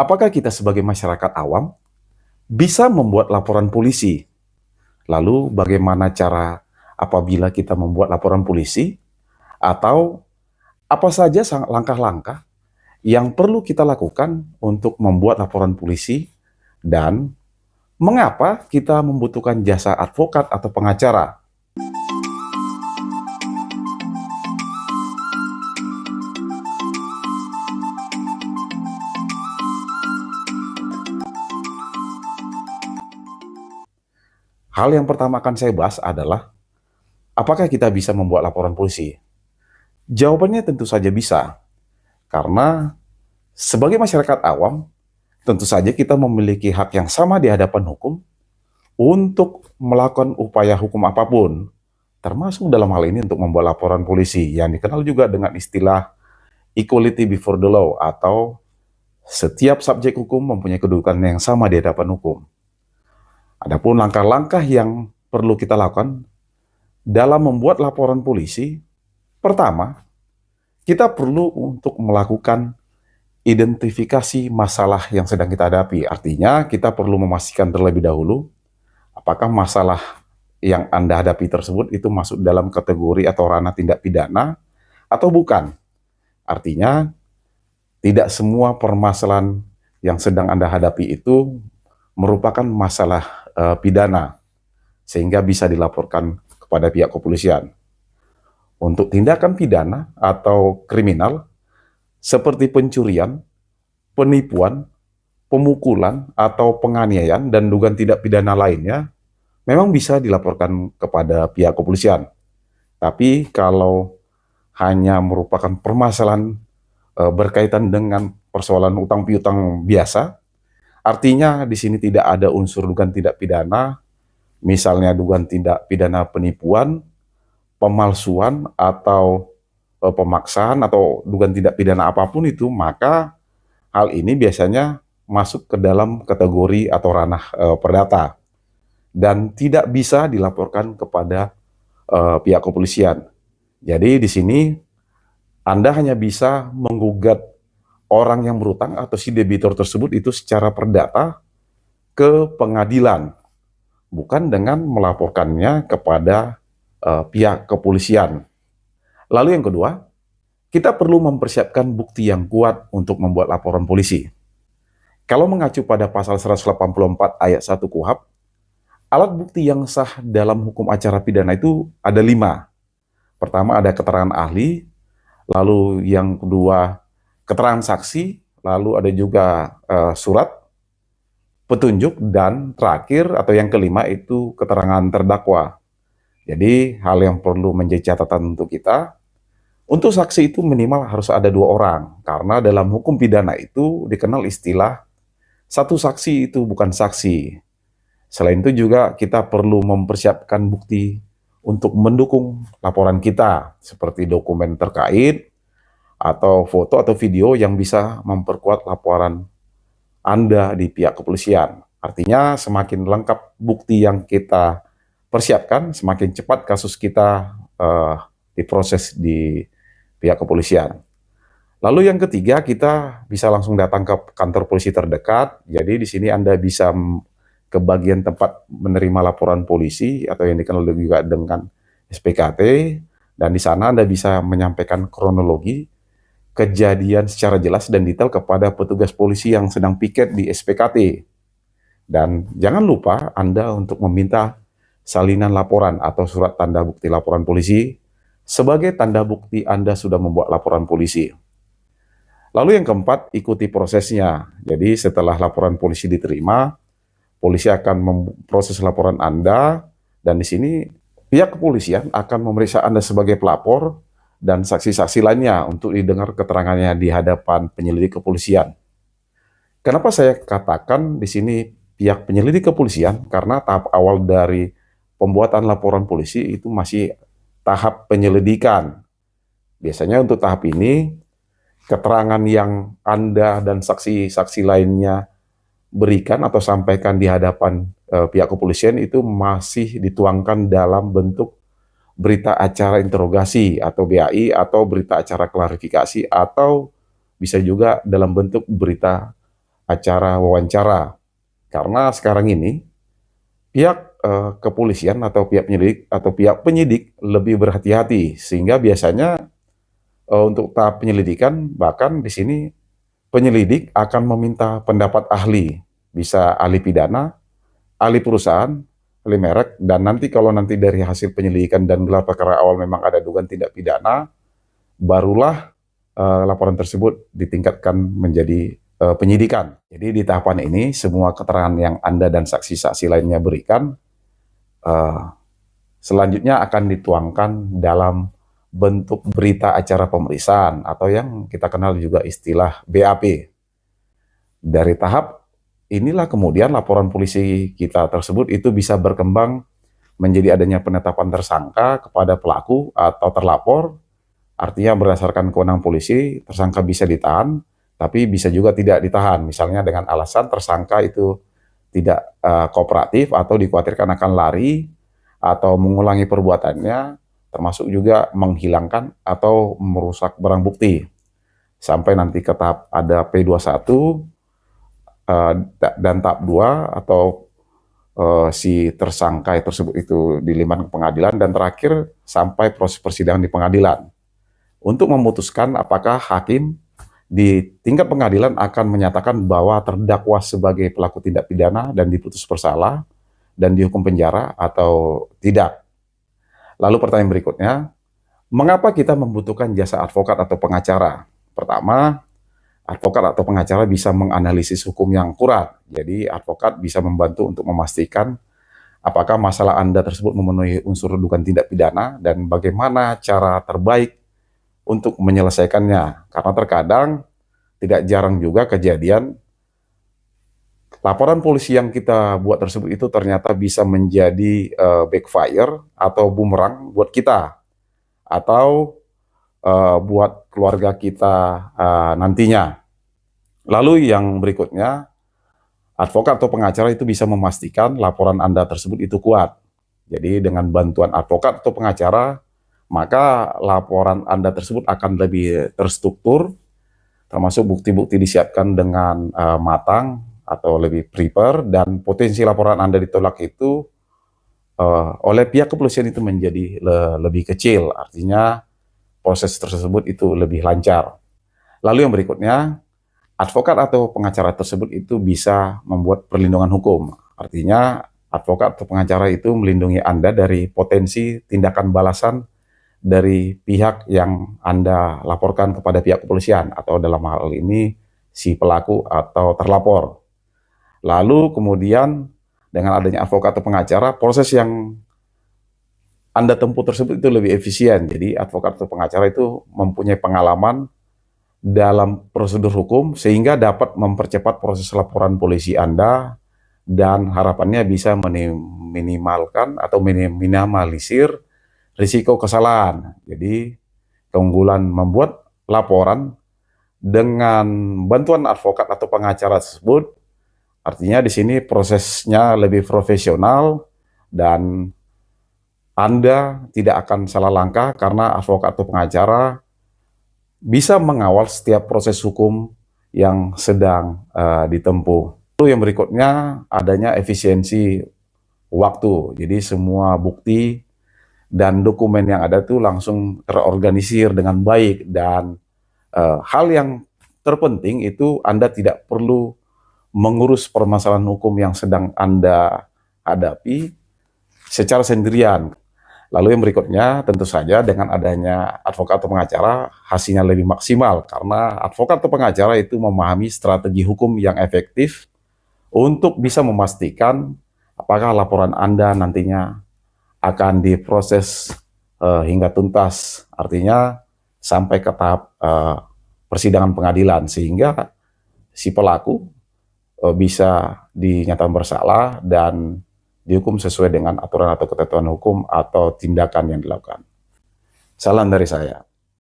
Apakah kita sebagai masyarakat awam bisa membuat laporan polisi? Lalu bagaimana cara apabila kita membuat laporan polisi? Atau apa saja langkah-langkah yang perlu kita lakukan untuk membuat laporan polisi? Dan mengapa kita membutuhkan jasa advokat atau pengacara? Hal yang pertama akan saya bahas adalah apakah kita bisa membuat laporan polisi? Jawabannya tentu saja bisa, karena sebagai masyarakat awam, tentu saja kita memiliki hak yang sama di hadapan hukum untuk melakukan upaya hukum apapun, termasuk dalam hal ini untuk membuat laporan polisi, yang dikenal juga dengan istilah equality before the law, atau setiap subjek hukum mempunyai kedudukan yang sama di hadapan hukum. Adapun langkah-langkah yang perlu kita lakukan dalam membuat laporan polisi, pertama, kita perlu untuk melakukan identifikasi masalah yang sedang kita hadapi. Artinya, kita perlu memastikan terlebih dahulu apakah masalah yang Anda hadapi tersebut itu masuk dalam kategori atau ranah tindak pidana atau bukan. Artinya, tidak semua permasalahan yang sedang Anda hadapi itu merupakan masalah pidana, sehingga bisa dilaporkan kepada pihak kepolisian. Untuk tindakan pidana atau kriminal, seperti pencurian, penipuan, pemukulan, atau penganiayaan, dan dugaan tidak pidana lainnya, memang bisa dilaporkan kepada pihak kepolisian. Tapi kalau hanya merupakan permasalahan berkaitan dengan persoalan utang piutang biasa, artinya di sini tidak ada unsur dugaan tidak pidana, misalnya dugaan tindak pidana penipuan, pemalsuan, atau pemaksaan, atau dugaan tindak pidana apapun itu, maka hal ini biasanya masuk ke dalam kategori atau ranah perdata dan tidak bisa dilaporkan kepada pihak kepolisian. Jadi di sini Anda hanya bisa menggugat orang yang berutang atau si debitur tersebut itu secara perdata ke pengadilan, bukan dengan melaporkannya kepada pihak kepolisian. Lalu yang kedua, kita perlu mempersiapkan bukti yang kuat untuk membuat laporan polisi. Kalau mengacu pada pasal 184 ayat 1 KUHP, alat bukti yang sah dalam hukum acara pidana itu ada 5. Pertama ada keterangan ahli, lalu yang kedua keterangan saksi, lalu ada juga surat petunjuk, dan terakhir atau yang kelima itu keterangan terdakwa. Jadi hal yang perlu menjadi catatan untuk kita, untuk saksi itu minimal harus ada 2 orang, karena dalam hukum pidana itu dikenal istilah satu saksi itu bukan saksi. Selain itu juga kita perlu mempersiapkan bukti untuk mendukung laporan kita, seperti dokumen terkait, atau foto atau video yang bisa memperkuat laporan Anda di pihak kepolisian. Artinya semakin lengkap bukti yang kita persiapkan, semakin cepat kasus kita diproses di pihak kepolisian. Lalu yang ketiga, kita bisa langsung datang ke kantor polisi terdekat. Jadi di sini Anda bisa ke bagian tempat menerima laporan polisi atau yang dikenal juga dengan SPKT, dan di sana Anda bisa menyampaikan kronologi kejadian secara jelas dan detail kepada petugas polisi yang sedang piket di SPKT. Dan jangan lupa Anda untuk meminta salinan laporan atau surat tanda bukti laporan polisi sebagai tanda bukti Anda sudah membuat laporan polisi. Lalu yang keempat, ikuti prosesnya. Jadi setelah laporan polisi diterima, polisi akan memproses laporan Anda, dan di sini pihak kepolisian akan memeriksa Anda sebagai pelapor dan saksi-saksi lainnya untuk didengar keterangannya di hadapan penyelidik kepolisian. Kenapa saya katakan di sini pihak penyelidik kepolisian? Karena tahap awal dari pembuatan laporan polisi itu masih tahap penyelidikan. Biasanya untuk tahap ini, keterangan yang Anda dan saksi-saksi lainnya berikan atau sampaikan di hadapan pihak kepolisian itu masih dituangkan dalam bentuk berita acara interogasi atau BAI, atau berita acara klarifikasi, atau bisa juga dalam bentuk berita acara wawancara. Karena sekarang ini pihak kepolisian atau pihak penyidik lebih berhati-hati, sehingga biasanya untuk tahap penyelidikan bahkan di sini penyelidik akan meminta pendapat ahli, bisa ahli pidana, ahli perusahaan, ahli merek, dan nanti kalau nanti dari hasil penyelidikan dan gelar perkara awal memang ada dugaan tindak pidana, barulah laporan tersebut ditingkatkan menjadi penyidikan. Jadi di tahapan ini semua keterangan yang Anda dan saksi-saksi lainnya berikan selanjutnya akan dituangkan dalam bentuk berita acara pemeriksaan atau yang kita kenal juga istilah BAP. Dari tahap inilah kemudian laporan polisi kita tersebut itu bisa berkembang menjadi adanya penetapan tersangka kepada pelaku atau terlapor. Artinya berdasarkan kewenangan polisi, tersangka bisa ditahan, tapi bisa juga tidak ditahan. Misalnya dengan alasan tersangka itu tidak kooperatif atau dikhawatirkan akan lari atau mengulangi perbuatannya, termasuk juga menghilangkan atau merusak barang bukti. Sampai nanti ke tahap ada P21 dan tahap 2 atau si tersangka tersebut itu dilimpahkan ke pengadilan, dan terakhir sampai proses persidangan di pengadilan. Untuk memutuskan apakah hakim di tingkat pengadilan akan menyatakan bahwa terdakwa sebagai pelaku tindak pidana dan diputus bersalah dan dihukum penjara atau tidak. Lalu pertanyaan berikutnya, mengapa kita membutuhkan jasa advokat atau pengacara? Pertama, advokat atau pengacara bisa menganalisis hukum yang akurat. Jadi advokat bisa membantu untuk memastikan apakah masalah Anda tersebut memenuhi unsur dugaan tindak pidana dan bagaimana cara terbaik untuk menyelesaikannya. Karena terkadang tidak jarang juga kejadian laporan polisi yang kita buat tersebut itu ternyata bisa menjadi backfire atau bumerang buat kita atau buat keluarga kita nantinya. Lalu yang berikutnya, advokat atau pengacara itu bisa memastikan laporan Anda tersebut itu kuat. Jadi dengan bantuan advokat atau pengacara, maka laporan Anda tersebut akan lebih terstruktur, termasuk bukti-bukti disiapkan dengan matang atau lebih prepare, dan potensi laporan Anda ditolak itu oleh pihak kepolisian itu menjadi lebih kecil. Artinya proses tersebut itu lebih lancar. Lalu yang berikutnya, advokat atau pengacara tersebut itu bisa membuat perlindungan hukum. Artinya advokat atau pengacara itu melindungi Anda dari potensi tindakan balasan dari pihak yang Anda laporkan kepada pihak kepolisian atau dalam hal ini si pelaku atau terlapor. Lalu kemudian dengan adanya advokat atau pengacara, proses yang Anda tempuh tersebut itu lebih efisien. Jadi advokat atau pengacara itu mempunyai pengalaman dalam prosedur hukum sehingga dapat mempercepat proses laporan polisi Anda, dan harapannya bisa minimalkan atau minimalisir risiko kesalahan. Jadi keunggulan membuat laporan dengan bantuan advokat atau pengacara tersebut, artinya di sini prosesnya lebih profesional dan Anda tidak akan salah langkah karena advokat atau pengacara bisa mengawal setiap proses hukum yang sedang ditempuh. Lalu yang berikutnya, adanya efisiensi waktu. Jadi semua bukti dan dokumen yang ada itu langsung terorganisir dengan baik, dan hal yang terpenting itu Anda tidak perlu mengurus permasalahan hukum yang sedang Anda hadapi secara sendirian. Lalu yang berikutnya, tentu saja dengan adanya advokat atau pengacara hasilnya lebih maksimal karena advokat atau pengacara itu memahami strategi hukum yang efektif untuk bisa memastikan apakah laporan Anda nantinya akan diproses hingga tuntas, artinya sampai ke tahap persidangan pengadilan, sehingga si pelaku bisa dinyatakan bersalah dan dihukum sesuai dengan aturan atau ketentuan hukum atau tindakan yang dilakukan. Salam dari saya.